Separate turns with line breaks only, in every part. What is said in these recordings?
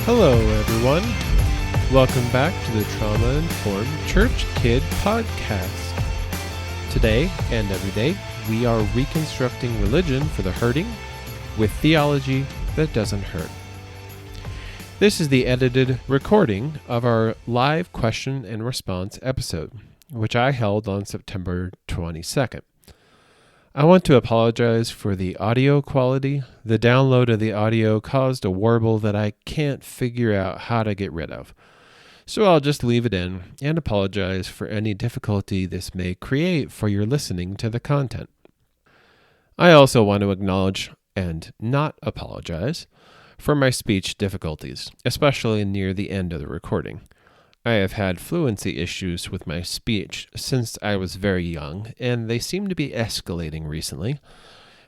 Hello, everyone. Welcome back to the Trauma Informed Church Kid Podcast. Today and every day, we are reconstructing religion for the hurting with theology that doesn't hurt. This is the edited recording of our live question and response episode, which I held on September 22nd. I want to apologize for the audio quality. The download of the audio caused a warble that I can't figure out how to get rid of. So I'll just leave it in and apologize for any difficulty this may create for your listening to the content. I also want to acknowledge and not apologize for my speech difficulties, especially near the end of the recording. I have had fluency issues with my speech since I was very young, and they seem to be escalating recently.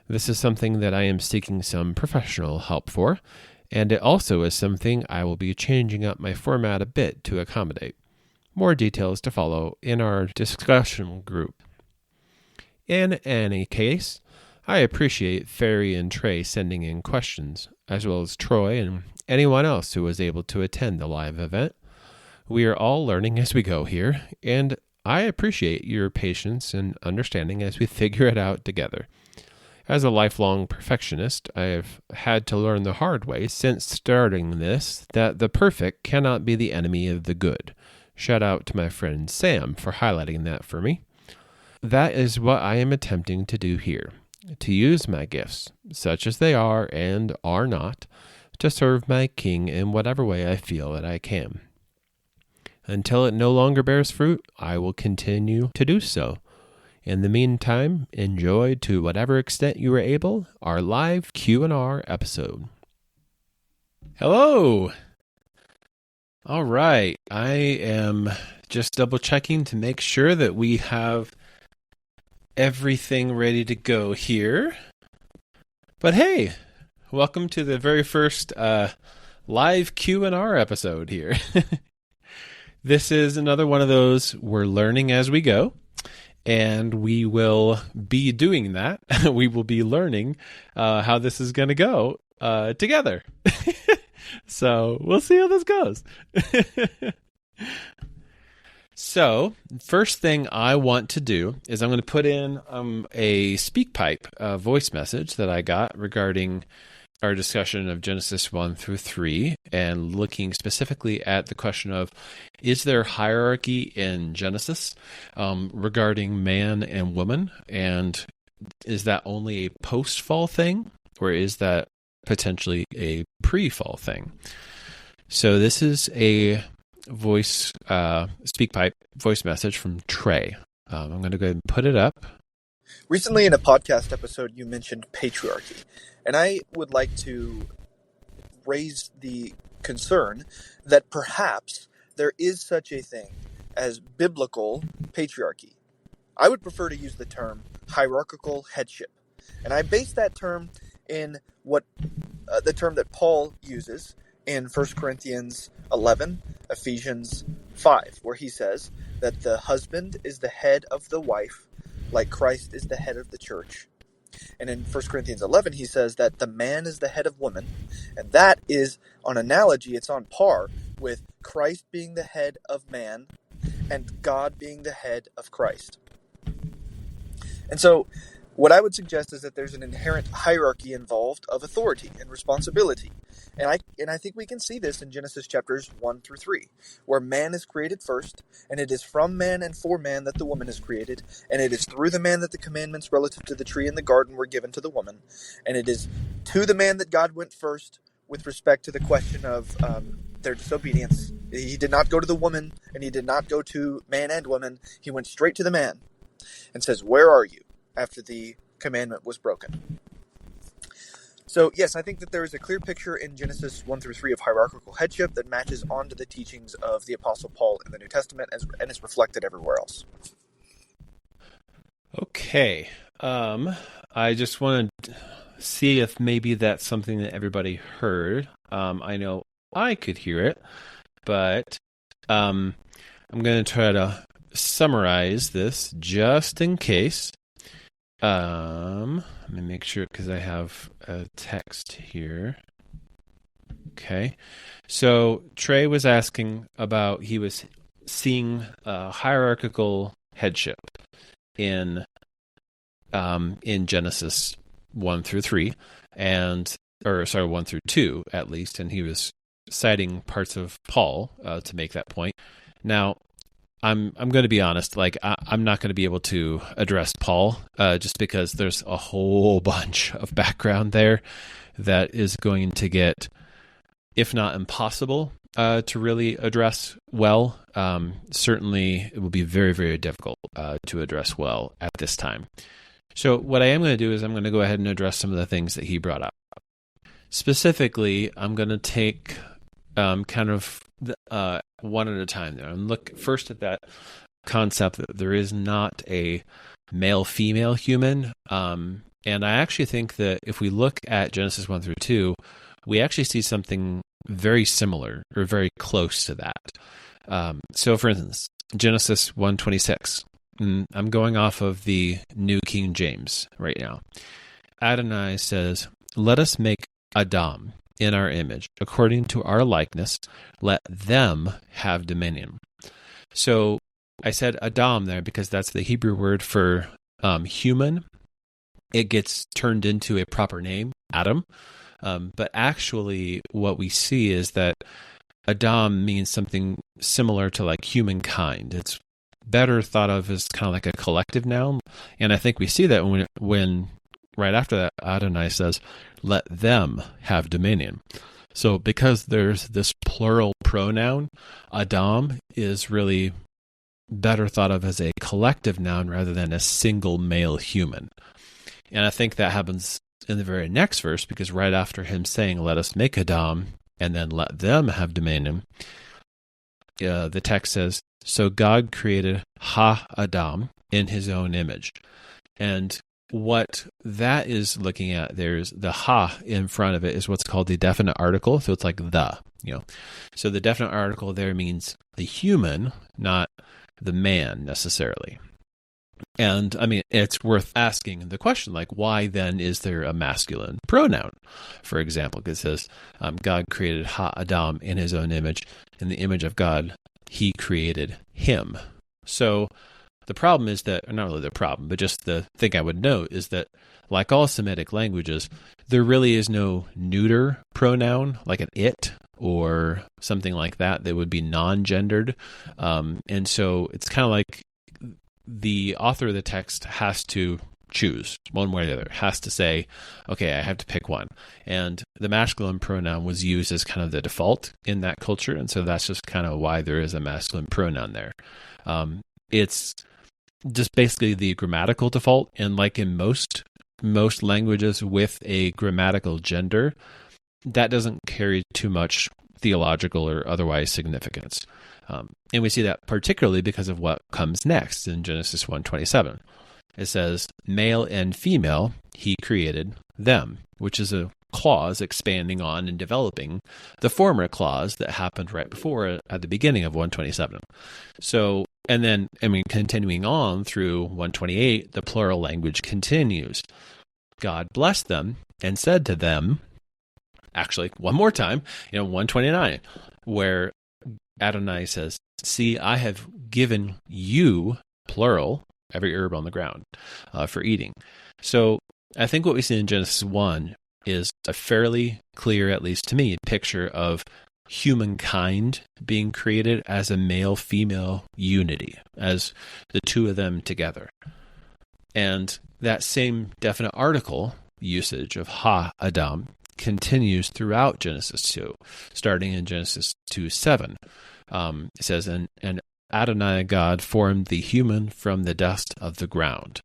This is something that I am seeking some professional help for, and it also is something I will be changing up my format a bit to accommodate. More details to follow in our discussion group. In any case, I appreciate Ferry and Trey sending in questions, as well as Troy and anyone else who was able to attend the live event. We are all learning as we go here, and I appreciate your patience and understanding as we figure it out together. As a lifelong perfectionist, I have had to learn the hard way since starting this that the perfect cannot be the enemy of the good. Shout out to my friend Sam for highlighting that for me. That is what I am attempting to do here, to use my gifts, such as they are and are not, to serve my King in whatever way I feel that I can. Until it no longer bears fruit, I will continue to do so. In the meantime, enjoy to whatever extent you are able our live Q&R episode. Hello! All right, I am just double checking to make sure that we have everything ready to go here. But hey, welcome to the very first live Q&R episode here. This is another one of those we're learning as we go, and we will be doing that. We will be learning how this is going to go together. So we'll see how this goes. So first thing I want to do is I'm going to put in a SpeakPipe voice message that I got regarding our discussion of Genesis 1 through 3 and looking specifically at the question of, is there hierarchy in Genesis regarding man and woman? And is that only a post-fall thing, or is that potentially a pre-fall thing? So this is a voice SpeakPipe voice message from Trey. I'm going to go ahead and put it up.
Recently in a podcast episode, you mentioned patriarchy, and I would like to raise the concern that perhaps there is such a thing as biblical patriarchy. I would prefer to use the term hierarchical headship, and I base that term in what the term that Paul uses in 1 Corinthians 11, Ephesians 5, where he says that the husband is the head of the wife, like Christ is the head of the church. And in 1 Corinthians 11, he says that the man is the head of woman. And that is, on analogy, it's on par with Christ being the head of man and God being the head of Christ. And so what I would suggest is that there's an inherent hierarchy involved of authority and responsibility. And I think we can see this in Genesis chapters 1 through 3, where man is created first, and it is from man and for man that the woman is created, and it is through the man that the commandments relative to the tree in the garden were given to the woman, and it is to the man that God went first with respect to the question of their disobedience. He did not go to the woman, and he did not go to man and woman. He went straight to the man and says, "Where are you?" after the commandment was broken. So, yes, I think that there is a clear picture in Genesis 1 through 3 of hierarchical headship that matches onto the teachings of the Apostle Paul in the New Testament and is reflected everywhere else.
Okay. I just want to see if maybe that's something that everybody heard. I know I could hear it, but I'm going to try to summarize this just in case. Let me make sure, because I have a text here. Okay. So Trey was asking about, he was seeing hierarchical headship in Genesis 1 through 3, or 1 through 2 at least, and he was citing parts of Paul to make that point. Now, I'm going to be honest, like I'm not going to be able to address Paul just because there's a whole bunch of background there that is going to get, if not impossible, to really address well. Certainly, it will be very, very difficult to address well at this time. So what I am going to do is I'm going to go ahead and address some of the things that he brought up. Specifically, I'm going to take kind of one at a time there. And look first at that concept that there is not a male-female human. And I actually think that if we look at Genesis 1 through 2, we actually see something very similar or very close to that. So for instance, Genesis 1:26. I'm going off of the New King James right now. Adonai says, "Let us make Adam in our image, according to our likeness. Let them have dominion." So I said Adam there because that's the Hebrew word for human. It gets turned into a proper name, Adam. But actually what we see is that Adam means something similar to like humankind. It's better thought of as kind of like a collective noun. And I think we see that when right after that, Adonai says, "Let them have dominion." So because there's this plural pronoun, Adam is really better thought of as a collective noun rather than a single male human. And I think that happens in the very next verse, because right after him saying, "Let us make Adam," and then "let them have dominion," the text says, "So God created Ha-Adam in his own image." And what that is looking at, there's the ha in front of it is what's called the definite article. So it's like the, So the definite article there means the human, not the man necessarily. And I mean, it's worth asking the question, like, why then is there a masculine pronoun? For example, it says, God created Ha-Adam in his own image. In the image of God, he created him. So the problem is that, or not really the problem, but just the thing I would note is that, like all Semitic languages, there really is no neuter pronoun, like an it or something like that would be non-gendered. And so it's kind of like the author of the text has to choose one way or the other, has to say, okay, I have to pick one. And the masculine pronoun was used as kind of the default in that culture. And so that's just kind of why there is a masculine pronoun there. It's just basically the grammatical default. And like in most languages with a grammatical gender, that doesn't carry too much theological or otherwise significance. And we see that particularly because of what comes next in Genesis 1:27. It says, "Male and female, he created them," which is a clause expanding on and developing the former clause that happened right before at the beginning of 1:27. So, and then, continuing on through 1:28, the plural language continues. God blessed them and said to them, actually, one more time, 1:29, where Adonai says, "See, I have given you," plural, "every herb on the ground for eating." So I think what we see in Genesis 1 is a fairly clear, at least to me, picture of humankind being created as a male-female unity, as the two of them together. And that same definite article usage of Ha-Adam continues throughout Genesis 2, starting in Genesis 2:7. It says, and Adonai God formed the human from the dust of the ground.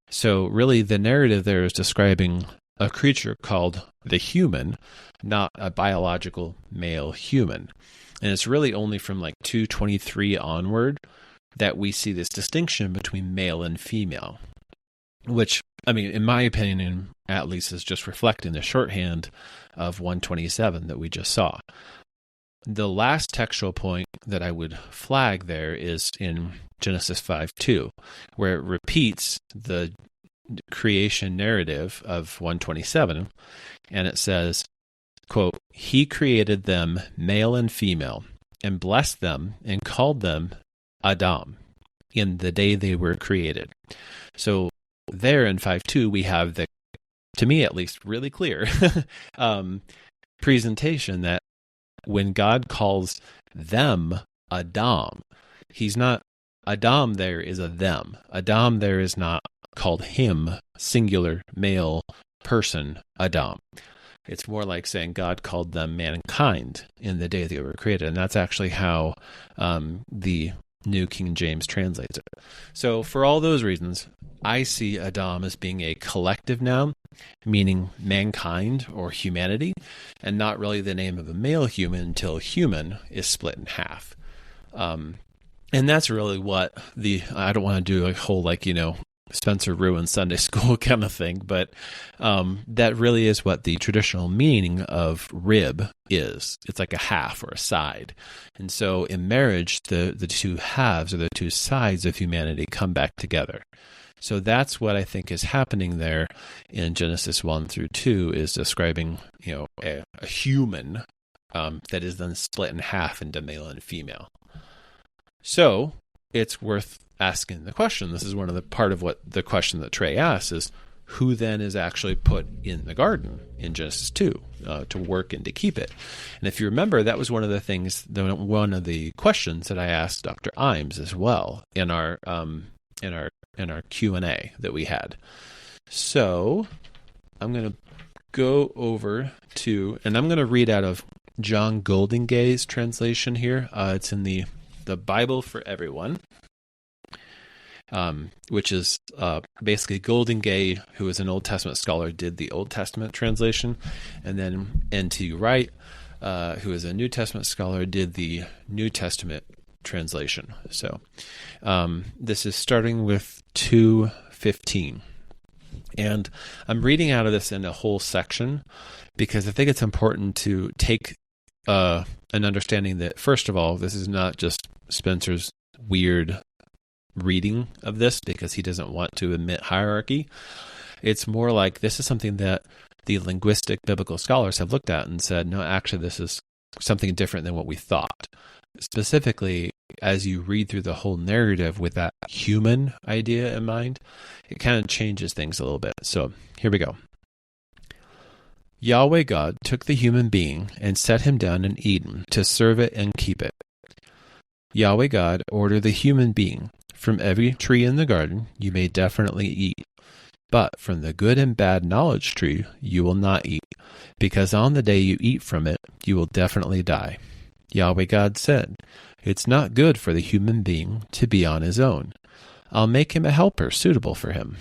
So really the narrative there is describing a creature called the human, not a biological male human. And it's really only from like 2:23 onward that we see this distinction between male and female, which, in my opinion, at least is just reflecting the shorthand of 1:27 that we just saw. The last textual point that I would flag there is in Genesis 5:2, where it repeats the creation narrative of 1:27, and it says, quote, "He created them male and female, and blessed them and called them Adam in the day they were created." So there in 5:2, we have the, to me at least, really clear presentation that when God calls them Adam, he's not, Adam there is a them. Adam there is not called him, singular, male, person, Adam. It's more like saying God called them mankind in the day they were created. And that's actually how the New King James translates it. So for all those reasons, I see Adam as being a collective noun, meaning mankind or humanity, and not really the name of a male human until human is split in half. And that's really what I don't want to do a whole, Spencer ruined Sunday school kind of thing, but that really is what the traditional meaning of rib is. It's like a half or a side. And so in marriage, the two halves or the two sides of humanity come back together. So that's what I think is happening there in Genesis 1-2, is describing, a human that is then split in half into male and female. So it's worth asking the question. This is one of the part of what the question that Trey asks is, who then is actually put in the garden in Genesis 2 to work and to keep it? And if you remember, that was one of the things, one of the questions that I asked Dr. Imes as well in our Q&A that we had. So I'm going to go over to, and I'm going to read out of John Goldingay's translation here. It's in the Bible for Everyone, which is basically Goldingay, who is an Old Testament scholar, did the Old Testament translation, and then N.T. Wright, who is a New Testament scholar, did the New Testament translation. So this is starting with 2:15. And I'm reading out of this in a whole section because I think it's important to take an understanding that, first of all, this is not just Spencer's weird reading of this because he doesn't want to admit hierarchy. It's more like this is something that the linguistic biblical scholars have looked at and said, no, actually, this is something different than what we thought. Specifically, as you read through the whole narrative with that human idea in mind, it kind of changes things a little bit. So here we go. Yahweh God took the human being and set him down in Eden to serve it and keep it. Yahweh God ordered the human being, from every tree in the garden you may definitely eat, but from the good and bad knowledge tree you will not eat, because on the day you eat from it you will definitely die. Yahweh God said, "It's not good for the human being to be on his own. I'll make him a helper suitable for him."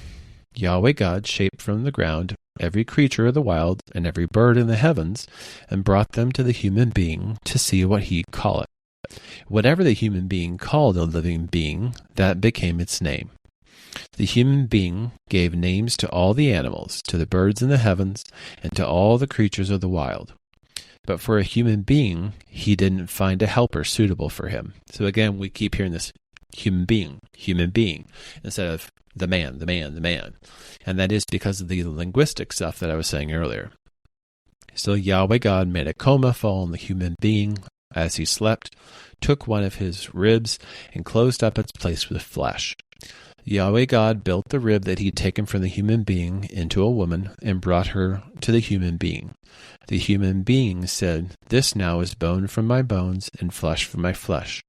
Yahweh God shaped from the ground every creature of the wild and every bird in the heavens, and brought them to the human being to see what he'd call it. Whatever the human being called a living being, that became its name. The human being gave names to all the animals, to the birds in the heavens, and to all the creatures of the wild. But for a human being, he didn't find a helper suitable for him. So again, we keep hearing this human being, instead of the man. And that is because of the linguistic stuff that I was saying earlier. So Yahweh God made a coma fall on the human being as he slept, took one of his ribs, and closed up its place with flesh. Yahweh God built the rib that he'd taken from the human being into a woman and brought her to the human being. The human being said, "This now is bone from my bones and flesh from my flesh.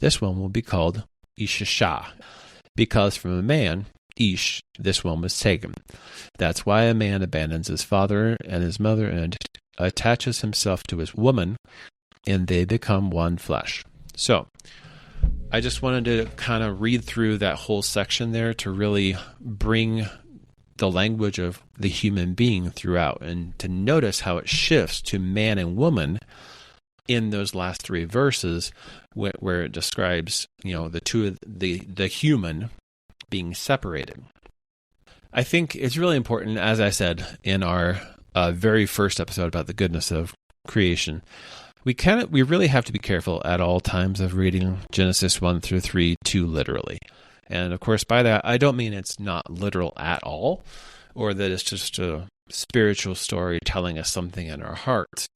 This one will be called Ishashah, because from a man, Ish, this one was taken. That's why a man abandons his father and his mother and attaches himself to his woman, and they become one flesh." So I just wanted to kind of read through that whole section there to really bring the language of the human being throughout and to notice how it shifts to man and woman in those last three verses where it describes, the two of the human being separated. I think it's really important, as I said in our very first episode about the goodness of creation, we really have to be careful at all times of reading Genesis 1-3 too literally. And of course, by that, I don't mean it's not literal at all, or that it's just a spiritual story telling us something in our hearts.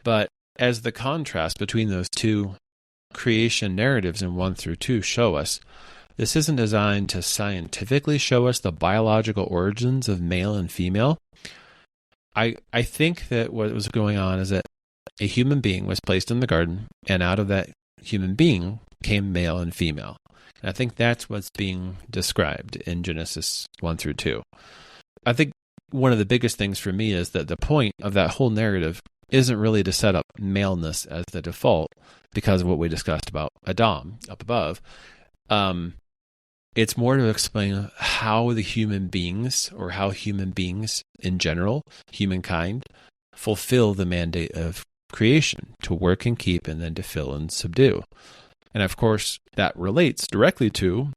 But as the contrast between those two creation narratives in 1 through 2 show us, this isn't designed to scientifically show us the biological origins of male and female. I think that what was going on is that a human being was placed in the garden, and out of that human being came male and female. And I think that's what's being described in Genesis 1 through 2. I think one of the biggest things for me is that the point of that whole narrative isn't really to set up maleness as the default because of what we discussed about Adam up above. It's more to explain how the human beings, or how human beings in general, humankind, fulfill the mandate of creation, to work and keep, and then to fill and subdue. And of course, that relates directly to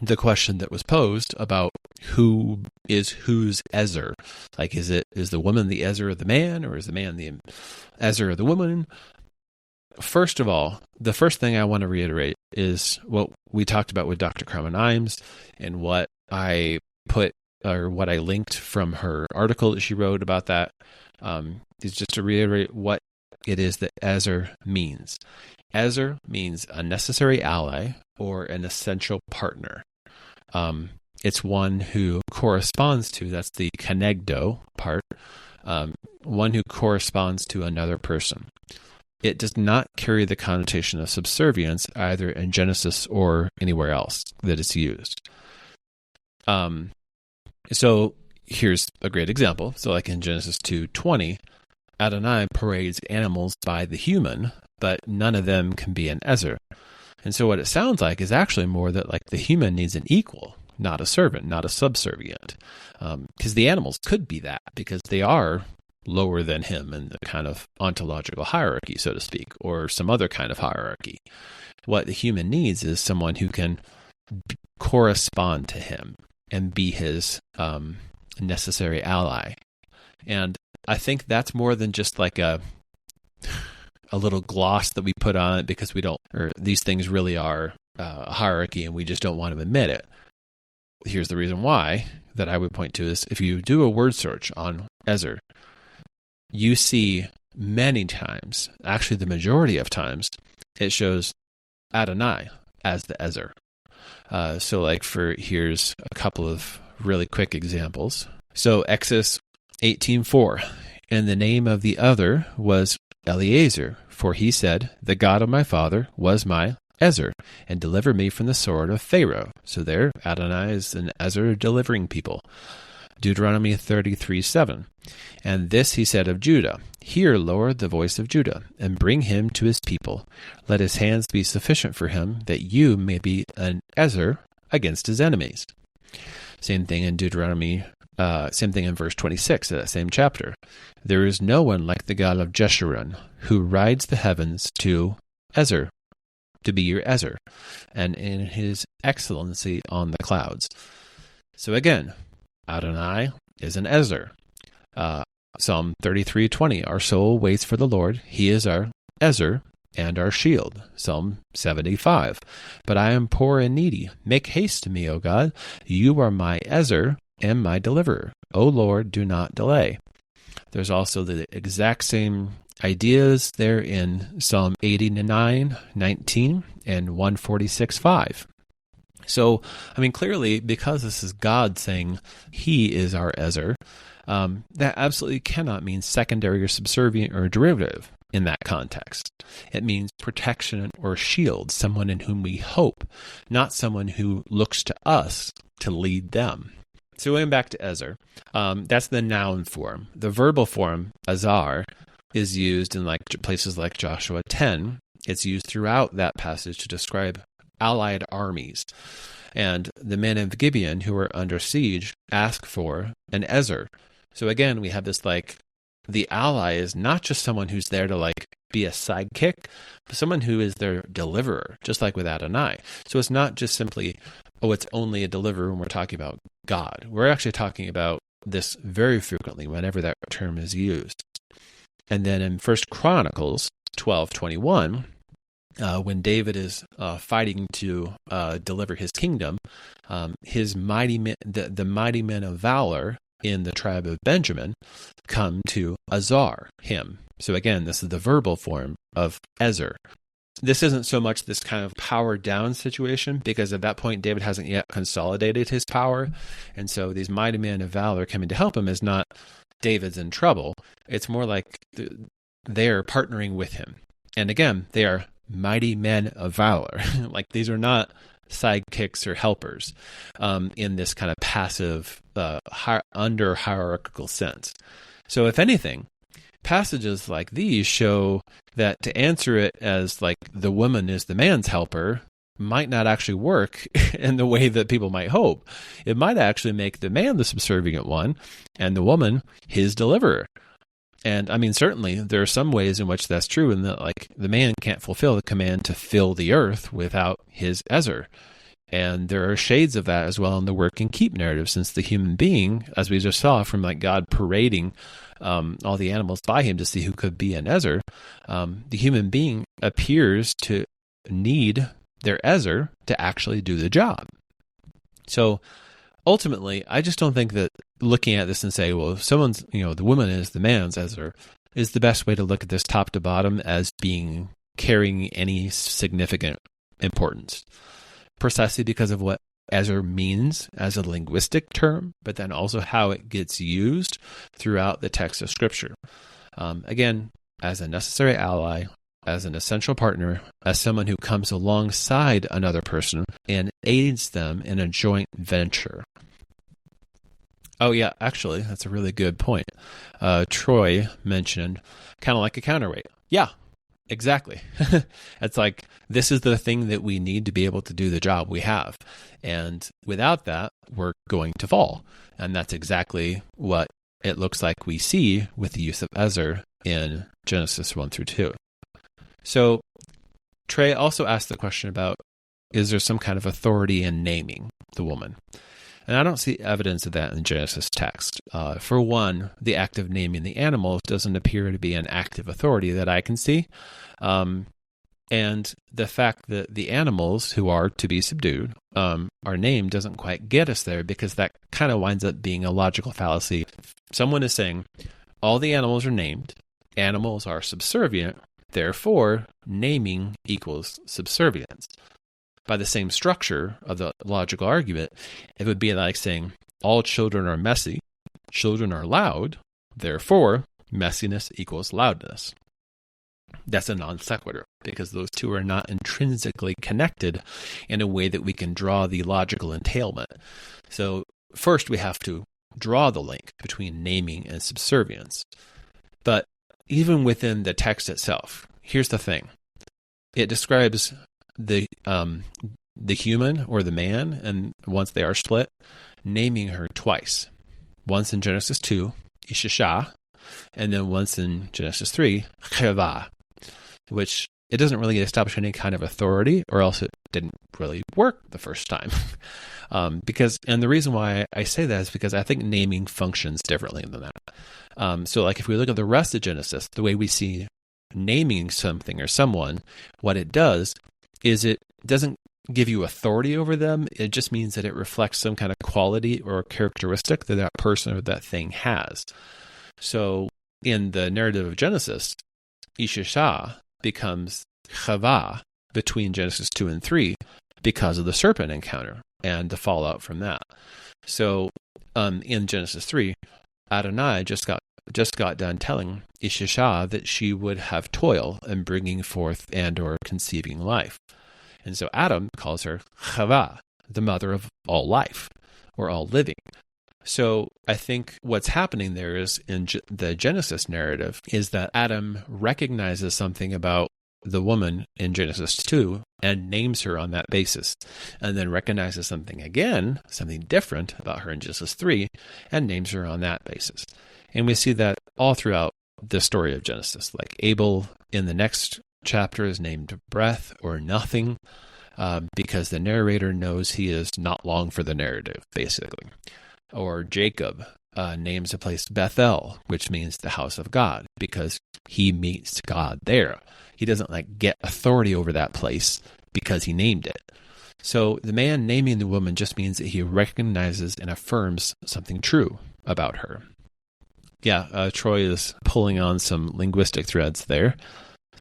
the question that was posed about who is whose Ezer. Like, is the woman the Ezer of the man, or is the man the Ezer of the woman? First of all, the first thing I want to reiterate is what we talked about with Dr. Carmen Imes, and what I put, or what I linked from her article that she wrote about that, is just to reiterate what it is that Ezer means. Ezer means a necessary ally or an essential partner. It's one who corresponds to, that's the kenegdo part, one who corresponds to another person. It does not carry the connotation of subservience either in Genesis or anywhere else that it's used. So here's a great example. So like in Genesis 2:20, Adonai parades animals by the human, but none of them can be an Ezer. And so what it sounds like is actually more that like the human needs an equal, not a servant, not a subservient. Because the animals could be that, because they are lower than him in the kind of ontological hierarchy, so to speak, or some other kind of hierarchy. What the human needs is someone who can correspond to him and be his necessary ally. And I think that's more than just like a little gloss that we put on it because we don't, or these things really are a hierarchy and we just don't want to admit it. Here's the reason why that I would point to is if you do a word search on Ezer, you see many times, actually the majority of times, it shows Adonai as the Ezer. So like here's a couple of really quick examples. So Exodus 18:4, and the name of the other was Eliezer, for he said, the God of my father was my Ezer, and delivered me from the sword of Pharaoh. So there, Adonai is an Ezer delivering people. Deuteronomy 33:7, and this he said of Judah, hear, Lord, the voice of Judah, and bring him to his people. Let his hands be sufficient for him, that you may be an Ezer against his enemies. Same thing in Deuteronomy, same thing in verse 26 of that same chapter. There is no one like the God of Jeshurun, who rides the heavens to Ezer, to be your Ezer, and in his excellency on the clouds. So again, Adonai is an Ezer. Psalm 33:20, our soul waits for the Lord. He is our Ezer and our shield. Psalm 75, but I am poor and needy. Make haste to me, O God. You are my Ezer and my deliverer. O Lord, do not delay. There's also the exact same ideas there in Psalm 89:19 and 146:5. So, I mean, clearly, because this is God saying he is our Ezer, that absolutely cannot mean secondary or subservient or derivative in that context. It means protection or shield, someone in whom we hope, not someone who looks to us to lead them. So going back to Ezer, that's the noun form. The verbal form, Azar, is used in like places like Joshua 10. It's used throughout that passage to describe allied armies. And the men of Gibeon who were under siege ask for an Ezer. So again, we have this like, the ally is not just someone who's there to like be a sidekick, but someone who is their deliverer, just like with Adonai. So it's not just simply, oh, it's only a deliverer when we're talking about God. We're actually talking about this very frequently whenever that term is used. And then in 1 Chronicles 12:21, when David is fighting to deliver his kingdom, his mighty men, the mighty men of valor in the tribe of Benjamin come to Azar, him. So again, this is the verbal form of Ezer. This isn't so much this kind of power down situation, because at that point David hasn't yet consolidated his power. And so these mighty men of valor coming to help him is not David's in trouble. It's more like they're partnering with him. And again, they are mighty men of valor. Like these are not sidekicks or helpers in this kind of passive, under hierarchical sense. So if anything, passages like these show that to answer it as like the woman is the man's helper might not actually work in the way that people might hope. It might actually make the man the subservient one and the woman his deliverer. And I mean, certainly there are some ways in which that's true, and that like the man can't fulfill the command to fill the earth without his Ezer. And there are shades of that as well in the work and keep narrative, since the human being, as we just saw from like God parading all the animals by him to see who could be an Ezer, the human being appears to need their Ezer to actually do the job. So ultimately, I just don't think that looking at this and say, well, if someone's, the woman is the man's Ezer, is the best way to look at this top to bottom as being carrying any significant importance. Precisely because of what Ezer means as a linguistic term, but then also how it gets used throughout the text of Scripture. Again, as a necessary ally, as an essential partner, as someone who comes alongside another person and aids them in a joint venture. Oh yeah, actually, that's a really good point. Troy mentioned kind of like a counterweight. Yeah, exactly. It's like, this is the thing that we need to be able to do the job we have. And without that, we're going to fall. And that's exactly what it looks like we see with the use of Ezer in Genesis 1 through 2. So Trey also asked the question about, is there some kind of authority in naming the woman? And I don't see evidence of that in the Genesis text. For one, the act of naming the animals doesn't appear to be an active authority that I can see. And the fact that the animals who are to be subdued are named doesn't quite get us there, because that kind of winds up being a logical fallacy. Someone is saying, all the animals are named, animals are subservient, therefore naming equals subservience. By the same structure of the logical argument, it would be like saying, all children are messy, children are loud, therefore messiness equals loudness. That's a non sequitur, because those two are not intrinsically connected in a way that we can draw the logical entailment. So first we have to draw the link between naming and subservience. But even within the text itself, here's the thing. It describes the human or the man, and once they are split, naming her twice. Once in Genesis 2, Ishishah, and then once in Genesis 3, Cheva, which it doesn't really establish any kind of authority, or else it didn't really work the first time. And the reason why I say that is because I think naming functions differently than that. So like if we look at the rest of Genesis, the way we see naming something or someone, what it does is it doesn't give you authority over them. It just means that it reflects some kind of quality or characteristic that that person or that thing has. So in the narrative of Genesis, Ishishah becomes Chava between Genesis 2 and 3 because of the serpent encounter and the fallout from that. So in Genesis 3, Adonai just got done telling Ishishah that she would have toil in bringing forth and or conceiving life. And so Adam calls her Chava, the mother of all life, or all living. So I think what's happening there is in the Genesis narrative is that Adam recognizes something about the woman in Genesis 2 and names her on that basis, and then recognizes something again, something different about her in Genesis 3, and names her on that basis. And we see that all throughout the story of Genesis. Like Abel in the next chapter is named breath or nothing, because the narrator knows he is not long for the narrative, basically. Or Jacob names a place Bethel, which means the house of God, because he meets God there. He doesn't get authority over that place because he named it. So the man naming the woman just means that he recognizes and affirms something true. about her. Yeah, Troy is pulling on some linguistic threads there.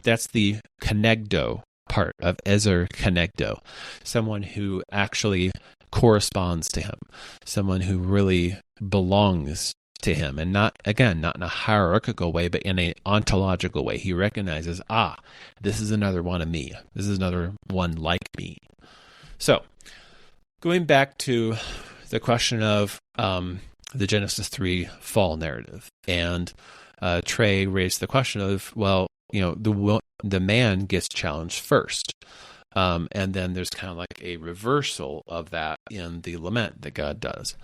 That's the connecto part of Ezer Kenegdo, someone who actually corresponds to him, someone who really belongs to him, and not in a hierarchical way, but in an ontological way. He recognizes, this is another one of me. This is another one like me. So, going back to the question of the Genesis 3 fall narrative, and Trey raised the question of, well, the man gets challenged first. And then there's kind of like a reversal of that in the lament that God does.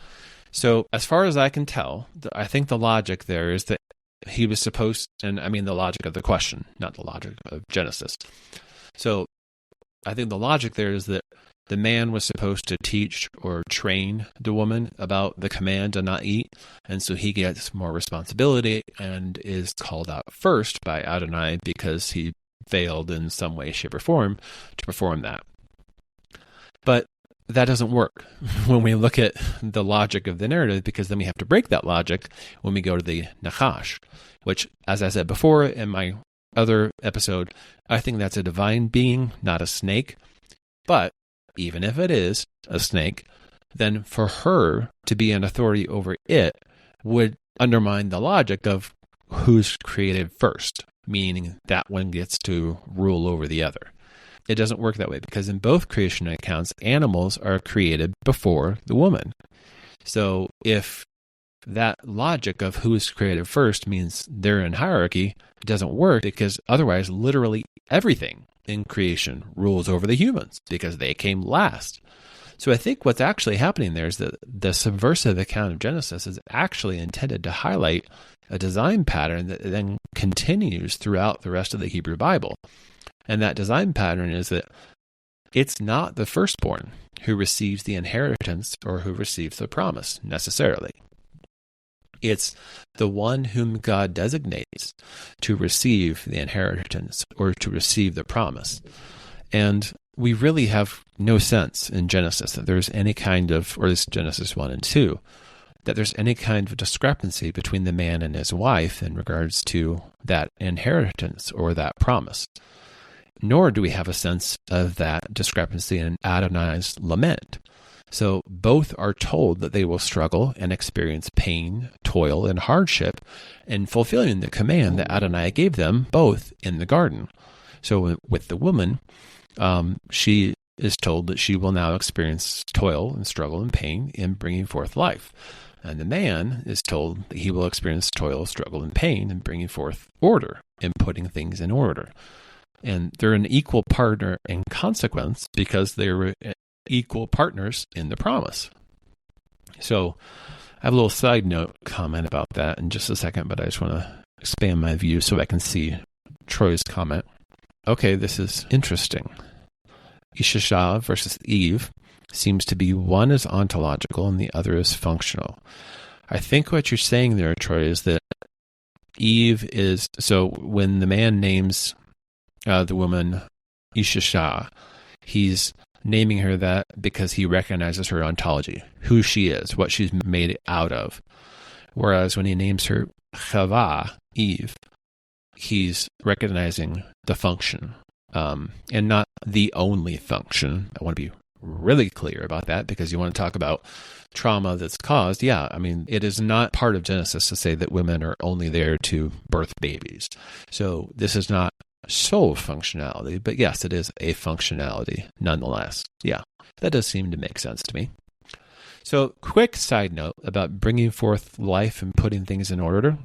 So as far as I can tell, I think the logic there is that he was supposed, and I mean the logic of the question, not the logic of Genesis. So I think the logic there is that the man was supposed to teach or train the woman about the command to not eat, and so he gets more responsibility and is called out first by Adonai because he failed in some way, shape, or form to perform that. But that doesn't work when we look at the logic of the narrative, because then we have to break that logic when we go to the Nachash, which, as I said before in my other episode, I think that's a divine being, not a snake. But even if it is a snake, then for her to be an authority over it would undermine the logic of who's created first, meaning that one gets to rule over the other. It doesn't work that way, because in both creation accounts, animals are created before the woman. So if that logic of who is created first means they're in hierarchy, it doesn't work, because otherwise literally everything in creation rules over the humans because they came last. So I think what's actually happening there is that the subversive account of Genesis is actually intended to highlight a design pattern that then continues throughout the rest of the Hebrew Bible. And that design pattern is that it's not the firstborn who receives the inheritance or who receives the promise necessarily. It's the one whom God designates to receive the inheritance or to receive the promise. And we really have no sense in Genesis that there's any kind of, or at least Genesis 1 and 2, that there's any kind of discrepancy between the man and his wife in regards to that inheritance or that promise. Nor do we have a sense of that discrepancy in Adonai's lament. So both are told that they will struggle and experience pain, toil, and hardship in fulfilling the command that Adonai gave them both in the garden. So with the woman, she is told that she will now experience toil and struggle and pain in bringing forth life. And the man is told that he will experience toil, struggle, and pain in bringing forth order and putting things in order. And they're an equal partner in consequence because they're equal partners in the promise. So I have a little side note comment about that in just a second, but I just want to expand my view so I can see Troy's comment. Okay, this is interesting. Ishashah versus Eve seems to be one is ontological and the other is functional. I think what you're saying there, Troy, is that Eve is, so when the man names the woman Ishashah, he's naming her that because he recognizes her ontology, who she is, what she's made out of. Whereas when he names her Chava, Eve, he's recognizing the function, and not the only function. I want to be really clear about that, because you want to talk about trauma that's caused. Yeah, I mean, it is not part of Genesis to say that women are only there to birth babies. So this is not sole functionality, but yes, it is a functionality nonetheless. Yeah, that does seem to make sense to me. So, quick side note about bringing forth life and putting things in order.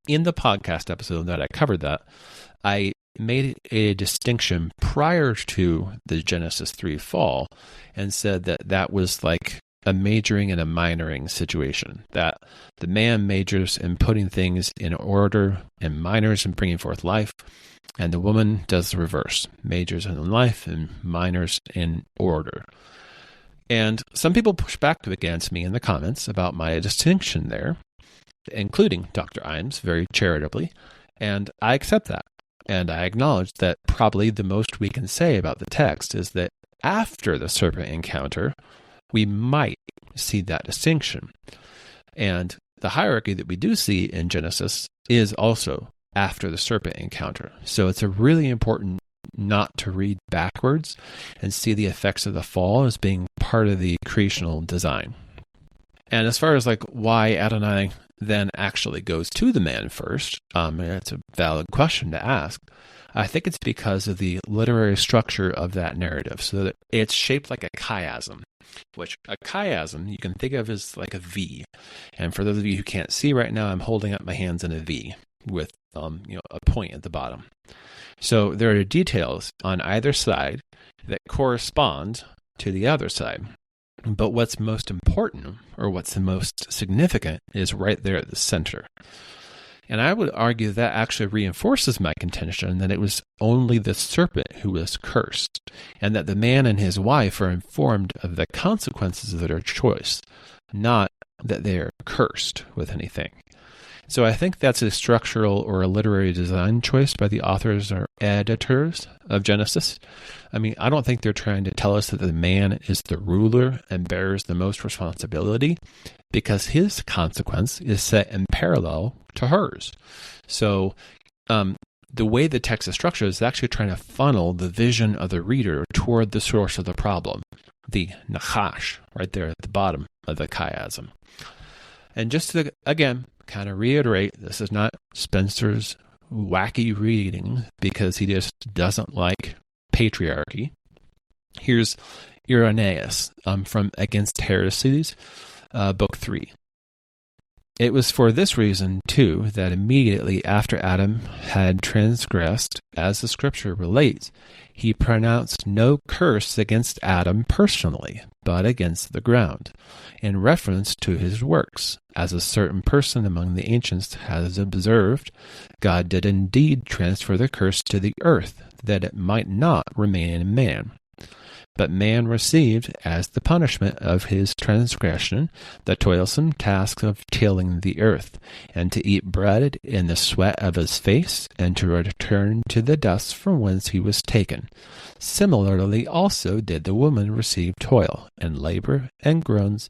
In the podcast episode that I covered that, I made a distinction prior to the Genesis 3 fall and said that that was like a majoring and a minoring situation, that the man majors in putting things in order and minors in bringing forth life, and the woman does the reverse, majors in life and minors in order. And some people push back against me in the comments about my distinction there, including Dr. Imes, very charitably, and I accept that. And I acknowledge that probably the most we can say about the text is that after the serpent encounter, we might see that distinction. And the hierarchy that we do see in Genesis is also after the serpent encounter. So it's a really important not to read backwards and see the effects of the fall as being part of the creational design. And as far as like why Adonai then actually goes to the man first, it's a valid question to ask. I think it's because of the literary structure of that narrative, so that it's shaped like a chiasm, which a chiasm you can think of as like a V. And for those of you who can't see right now, I'm holding up my hands in a V with a point at the bottom. So there are details on either side that correspond to the other side. But what's most important, or what's the most significant, is right there at the center. And I would argue that actually reinforces my contention that it was only the serpent who was cursed, and that the man and his wife are informed of the consequences of their choice, not that they are cursed with anything. So I think that's a structural or a literary design choice by the authors or editors of Genesis. I mean, I don't think they're trying to tell us that the man is the ruler and bears the most responsibility, because his consequence is set in parallel to hers. So the way the text is structured is actually trying to funnel the vision of the reader toward the source of the problem, the nachash, right there at the bottom of the chiasm. And just to, again, kind of reiterate, this is not Spencer's wacky reading because he just doesn't like patriarchy. Here's Irenaeus from Against Heresies, Book 3. It was for this reason, too, that immediately after Adam had transgressed, as the scripture relates, he pronounced no curse against Adam personally, but against the ground, in reference to his works. As a certain person among the ancients has observed, God did indeed transfer the curse to the earth, that it might not remain in man. But man received, as the punishment of his transgression, the toilsome task of tilling the earth, and to eat bread in the sweat of his face, and to return to the dust from whence he was taken. Similarly also did the woman receive toil, and labor, and groans,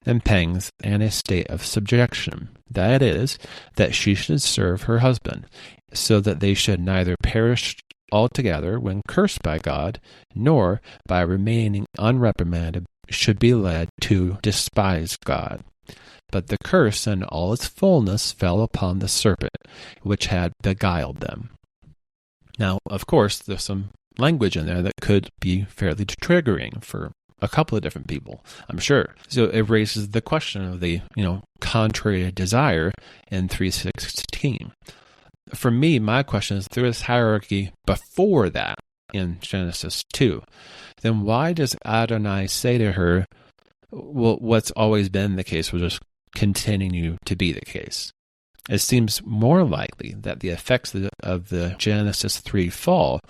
and pangs, and a state of subjection. That is, that she should serve her husband, so that they should neither perish altogether when cursed by God, nor by remaining unreprimanded should be led to despise God. But the curse in all its fullness fell upon the serpent, which had beguiled them. Now, of course, there's some language in there that could be fairly triggering for a couple of different people, I'm sure. So it raises the question of the, contrary to desire in 3:16. For me, my question is, through this hierarchy before that in Genesis 2, then why does Adonai say to her, well, what's always been the case will just continue to be the case? It seems more likely that the effects of the Genesis 3 fall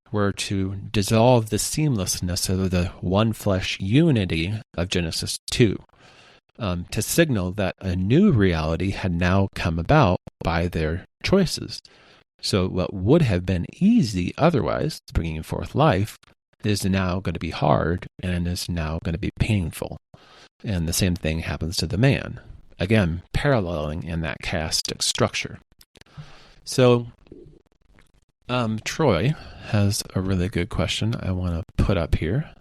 were to dissolve the seamlessness of the one flesh unity of Genesis 2, to signal that a new reality had now come about by their choices. So what would have been easy otherwise, bringing forth life, is now going to be hard and is now going to be painful. And the same thing happens to the man. Again, paralleling in that chiastic structure. So Troy has a really good question I want to put up here.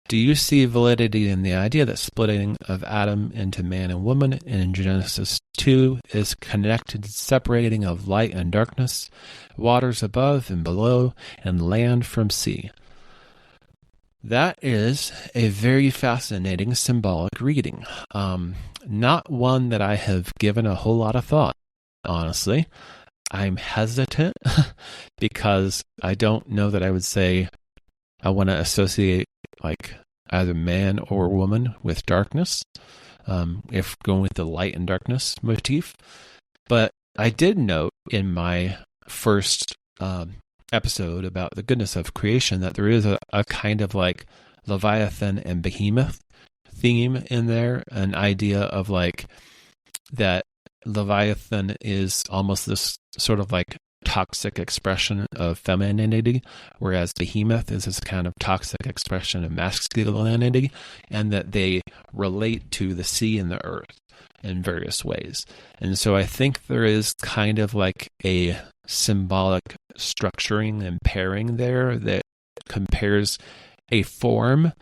Do you see validity in the idea that splitting of Adam into man and woman in Genesis 2 is connected separating of light and darkness, waters above and below, and land from sea? That is a very fascinating symbolic reading. Not one that I have given a whole lot of thought, honestly. I'm hesitant because I don't know that I would say I want to associate like either man or woman with darkness, if going with the light and darkness motif. But I did note in my first episode about the goodness of creation that there is a kind of like Leviathan and Behemoth theme in there, an idea of like that Leviathan is almost this sort of like toxic expression of femininity, whereas behemoth is this kind of toxic expression of masculinity, and that they relate to the sea and the earth in various ways. And so I think there is kind of like a symbolic structuring and pairing there that compares a form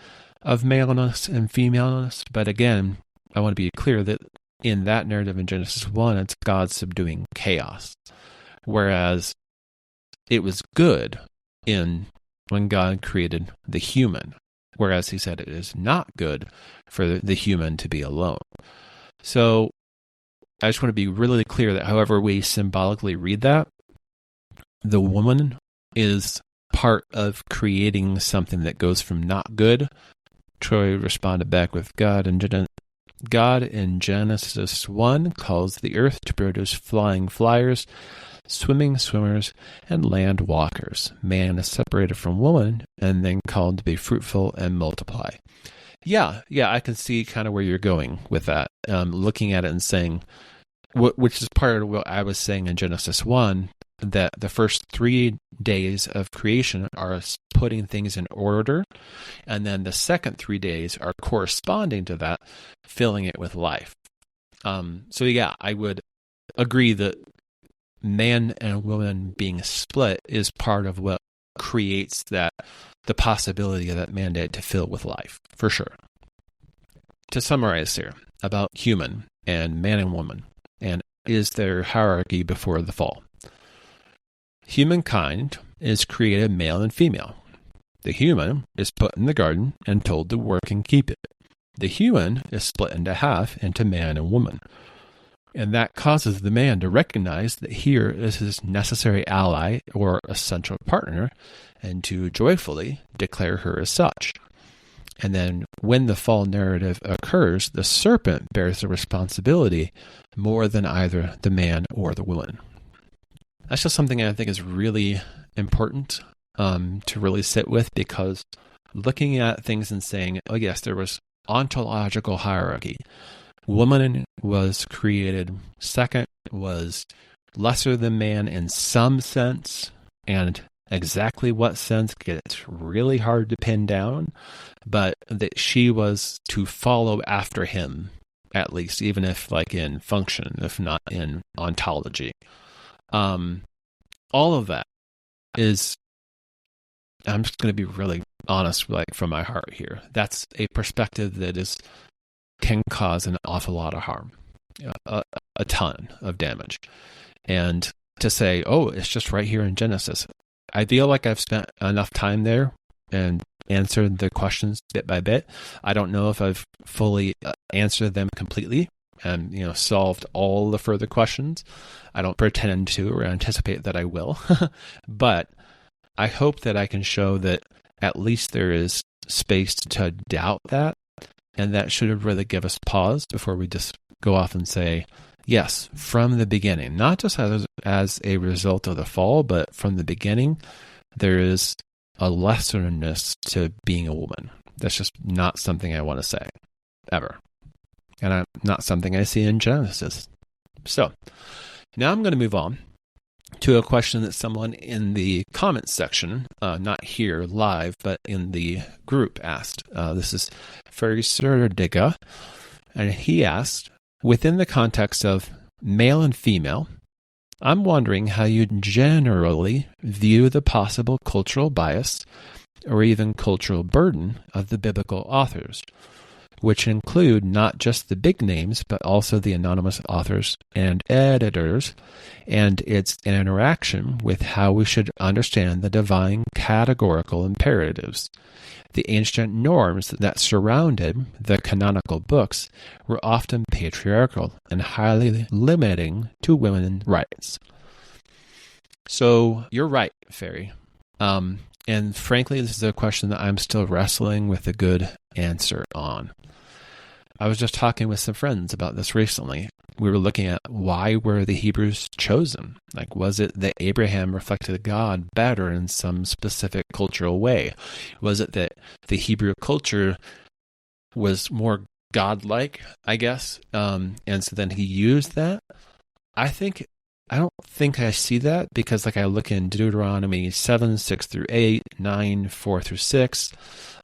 of maleness and femaleness. But again, I want to be clear that in that narrative in Genesis 1, it's God subduing chaos. Whereas it was good when God created the human, whereas he said it is not good for the human to be alone. So I just want to be really clear that however we symbolically read that, the woman is part of creating something that goes from not good. Troy responded back with God in Genesis 1 calls the earth to produce flying flyers, swimming swimmers, and land walkers. Man is separated from woman and then called to be fruitful and multiply. Yeah, I can see kind of where you're going with that. Looking at it and saying, which is part of what I was saying in Genesis 1, that the first 3 days of creation are putting things in order, and then the second 3 days are corresponding to that, filling it with life. So yeah, I would agree that man and woman being split is part of what creates the possibility of that mandate to fill with life, for sure. To summarize here about human and man and woman, and is there hierarchy before the fall? Humankind is created male and female. The human is put in the garden and told to work and keep it. The human is split into half into man and woman. And that causes the man to recognize that here is his necessary ally or essential partner, and to joyfully declare her as such. And then when the fall narrative occurs, the serpent bears the responsibility more than either the man or the woman. That's just something I think is really important to really sit with, because looking at things and saying, oh yes, there was ontological hierarchy. Woman was created second, was lesser than man in some sense, and exactly what sense gets really hard to pin down, but that she was to follow after him, at least, even if like in function, if not in ontology. All of that is, I'm just going to be really honest, like from my heart here. That's a perspective that can cause an awful lot of harm, a ton of damage. And to say, oh, it's just right here in Genesis. I feel like I've spent enough time there and answered the questions bit by bit. I don't know if I've fully answered them completely and solved all the further questions. I don't pretend to or anticipate that I will, but I hope that I can show that at least there is space to doubt that, and that should really give us pause before we just go off and say, yes, from the beginning, not just as a result of the fall, but from the beginning, there is a lesserness to being a woman. That's just not something I want to say, ever. And not something I see in Genesis. So, now I'm going to move on to a question that someone in the comments section, not here live, but in the group asked. This is Ferry and he asked, within the context of male and female, I'm wondering how you generally view the possible cultural bias or even cultural burden of the biblical authors, which include not just the big names, but also the anonymous authors and editors, and its interaction with how we should understand the divine categorical imperatives. The ancient norms that surrounded the canonical books were often patriarchal and highly limiting to women's rights. So you're right, Ferry. And frankly, this is a question that I'm still wrestling with a good answer on. I was just talking with some friends about this recently. We were looking at why were the Hebrews chosen? Like, was it that Abraham reflected God better in some specific cultural way? Was it that the Hebrew culture was more godlike, I guess? And so then he used that? I think I don't think I see that because like I look in Deuteronomy 7, 6 through 8, 9, 4 through 6,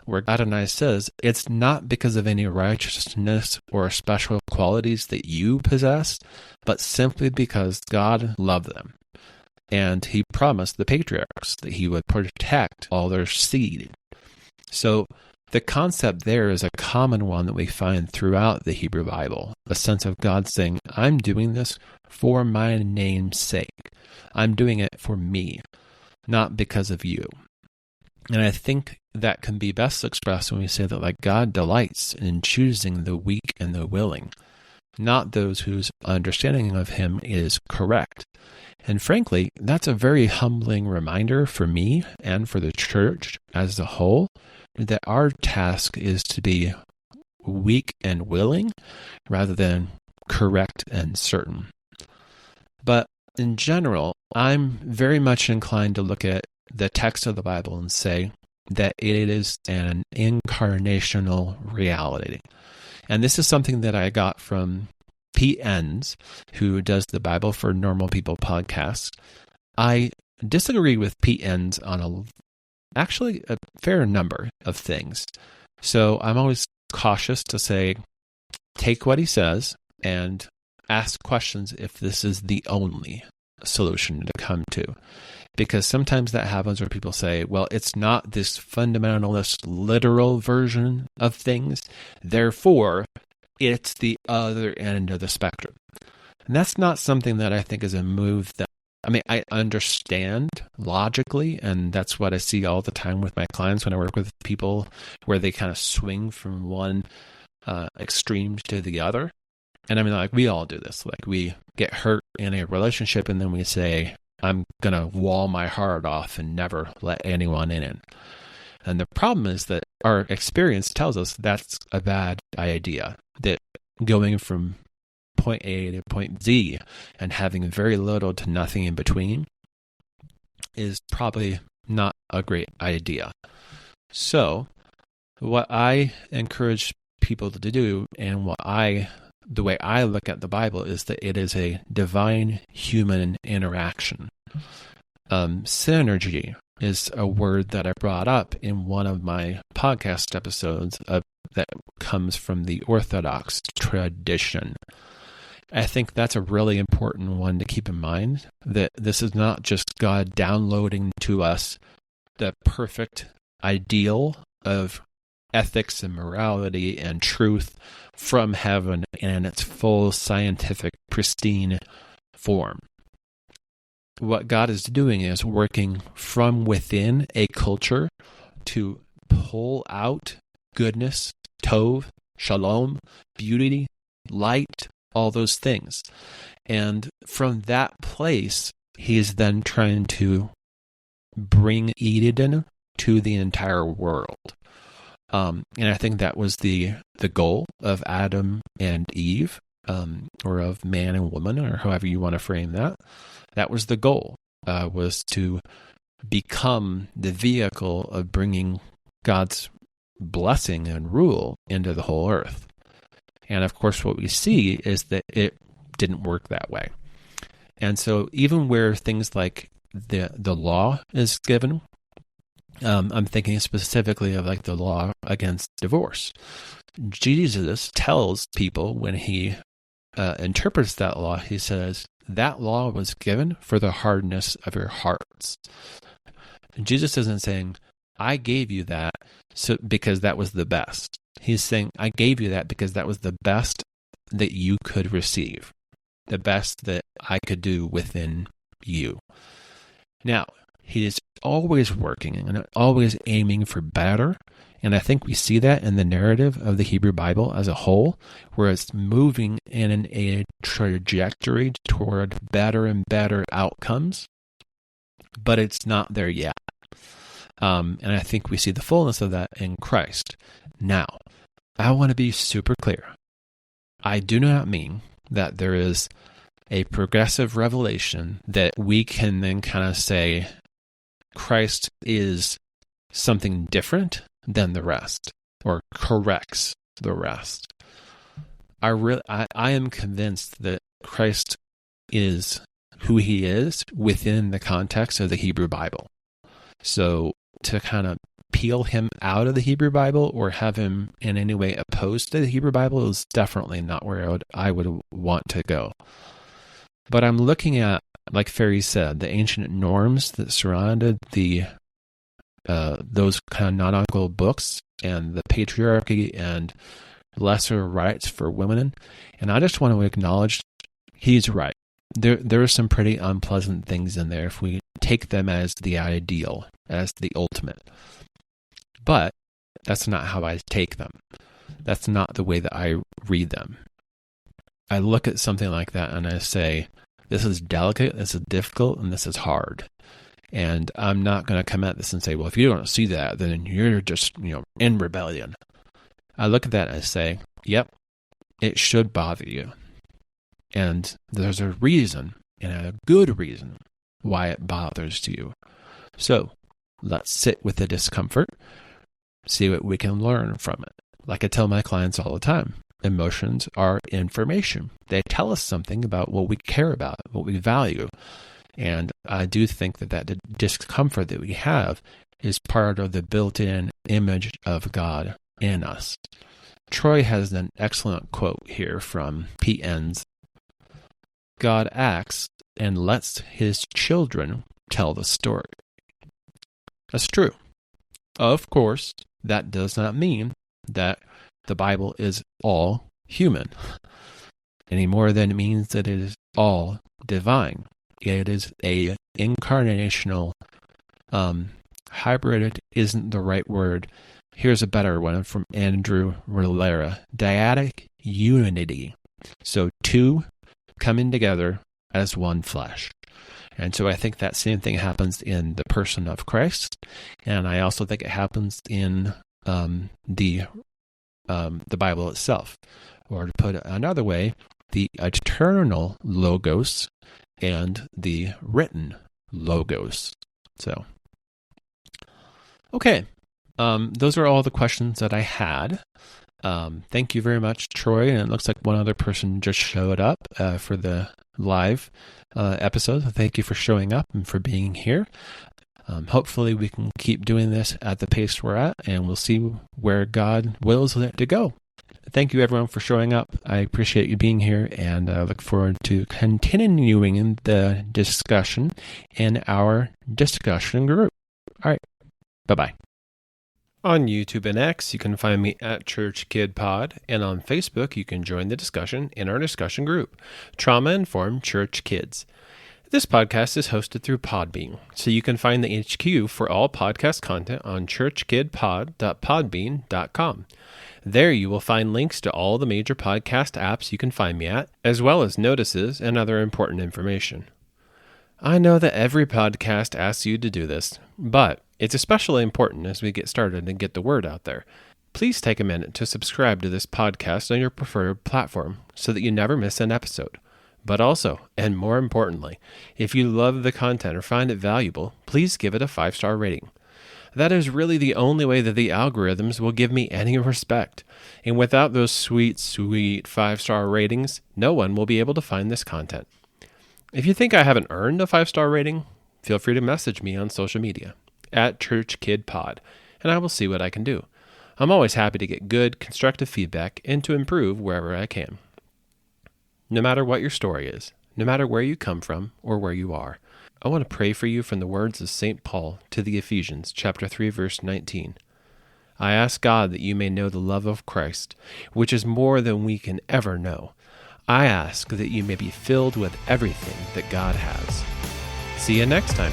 where Adonai says, it's not because of any righteousness or special qualities that you possess, but simply because God loved them. And he promised the patriarchs that he would protect all their seed. So the concept there is a common one that we find throughout the Hebrew Bible, a sense of God saying, I'm doing this for my name's sake. I'm doing it for me, not because of you. And I think that can be best expressed when we say that like God delights in choosing the weak and the willing, not those whose understanding of him is correct. And frankly, that's a very humbling reminder for me and for the church as a whole, that our task is to be weak and willing rather than correct and certain. But in general, I'm very much inclined to look at the text of the Bible and say that it is an incarnational reality. And this is something that I got from Pete Enns, who does the Bible for Normal People podcast. I disagree with Pete Enns on actually a fair number of things. So I'm always cautious to say, take what he says and ask questions if this is the only solution to come to. Because sometimes that happens where people say, well, it's not this fundamentalist literal version of things, therefore it's the other end of the spectrum. And that's not something that I think is a move that, I mean, I understand logically, and that's what I see all the time with my clients when I work with people where they kind of swing from one extreme to the other. And I mean, like, we all do this. Like, we get hurt in a relationship and then we say, I'm going to wall my heart off and never let anyone in. And the problem is that our experience tells us that's a bad idea, that going from point A to point Z and having very little to nothing in between is probably not a great idea. So what I encourage people to do, and the way I look at the Bible, is that it is a divine human interaction. Synergy is a word that I brought up in one of my podcast episodes that comes from the Orthodox tradition. I think that's a really important one to keep in mind, that this is not just God downloading to us the perfect ideal of ethics and morality and truth from heaven in its full scientific, pristine form. What God is doing is working from within a culture to pull out goodness, tov, shalom, beauty, light, all those things. And from that place, he is then trying to bring Eden to the entire world. And I think that was the goal of Adam and Eve, or of man and woman, or however you want to frame that. That was the goal, was to become the vehicle of bringing God's blessing and rule into the whole earth. And of course, what we see is that it didn't work that way. And so even where things like the law is given, I'm thinking specifically of like the law against divorce. Jesus tells people when he interprets that law, he says, that law was given for the hardness of your hearts. And Jesus isn't saying, I gave you that because that was the best. He's saying, I gave you that because that was the best that you could receive, the best that I could do within you. Now, he is always working and always aiming for better. And I think we see that in the narrative of the Hebrew Bible as a whole, where it's moving in a trajectory toward better and better outcomes, but it's not there yet. And I think we see the fullness of that in Christ. Now, I want to be super clear. I do not mean that there is a progressive revelation that we can then kind of say Christ is something different than the rest or corrects the rest. I am convinced that Christ is who he is within the context of the Hebrew Bible. So to kind of peel him out of the Hebrew Bible or have him in any way opposed to the Hebrew Bible is definitely not where I would want to go. But I'm looking at, like Ferry said, the ancient norms that surrounded those kind of non-biblical books and the patriarchy and lesser rights for women. And I just want to acknowledge he's right. There are some pretty unpleasant things in there if we take them as the ideal, as the ultimate. But that's not how I take them. That's not the way that I read them. I look at something like that and I say, this is delicate, this is difficult, and this is hard. And I'm not going to come at this and say, well, if you don't see that, then you're just, in rebellion. I look at that and I say, yep, it should bother you. And there's a reason, and a good reason, why it bothers you. So let's sit with the discomfort, see what we can learn from it. Like I tell my clients all the time, emotions are information. They tell us something about what we care about, what we value. And I do think that discomfort that we have is part of the built-in image of God in us. Troy has an excellent quote here from Pete Enns. God acts and lets his children tell the story. That's true. Of course, that does not mean that the Bible is all human, any more than it means that it is all divine. It is a incarnational hybrid. Isn't the right word. Here's a better one from Andrew Rillera. Dyadic unity. So two coming together as one flesh. And so I think that same thing happens in the person of Christ. And I also think it happens in the Bible itself. Or to put it another way, the eternal logos and the written logos. So, okay. Those are all the questions that I had. Thank you very much, Troy. And it looks like one other person just showed up for the live episode. Thank you for showing up and for being here. Hopefully we can keep doing this at the pace we're at, and we'll see where God wills it to go. Thank you, everyone, for showing up. I appreciate you being here, and I look forward to continuing the discussion in our discussion group. All right. Bye-bye. On YouTube and X, you can find me at Church Kid Pod, and on Facebook, you can join the discussion in our discussion group, Trauma Informed Church Kids. This podcast is hosted through Podbean, so you can find the HQ for all podcast content on churchkidpod.podbean.com. There you will find links to all the major podcast apps you can find me at, as well as notices and other important information. I know that every podcast asks you to do this, but it's especially important as we get started and get the word out there. Please take a minute to subscribe to this podcast on your preferred platform so that you never miss an episode. But also, and more importantly, if you love the content or find it valuable, please give it a 5-star rating. That is really the only way that the algorithms will give me any respect. And without those sweet 5-star ratings, no one will be able to find this content. If you think I haven't earned a 5-star rating, feel free to message me on social media at ChurchKidPod, and I will see what I can do. I'm always happy to get good, constructive feedback and to improve wherever I can. No matter what your story is, no matter where you come from or where you are, I want to pray for you from the words of St. Paul to the Ephesians, chapter 3, verse 19. I ask God that you may know the love of Christ, which is more than we can ever know. I ask that you may be filled with everything that God has. See you next time.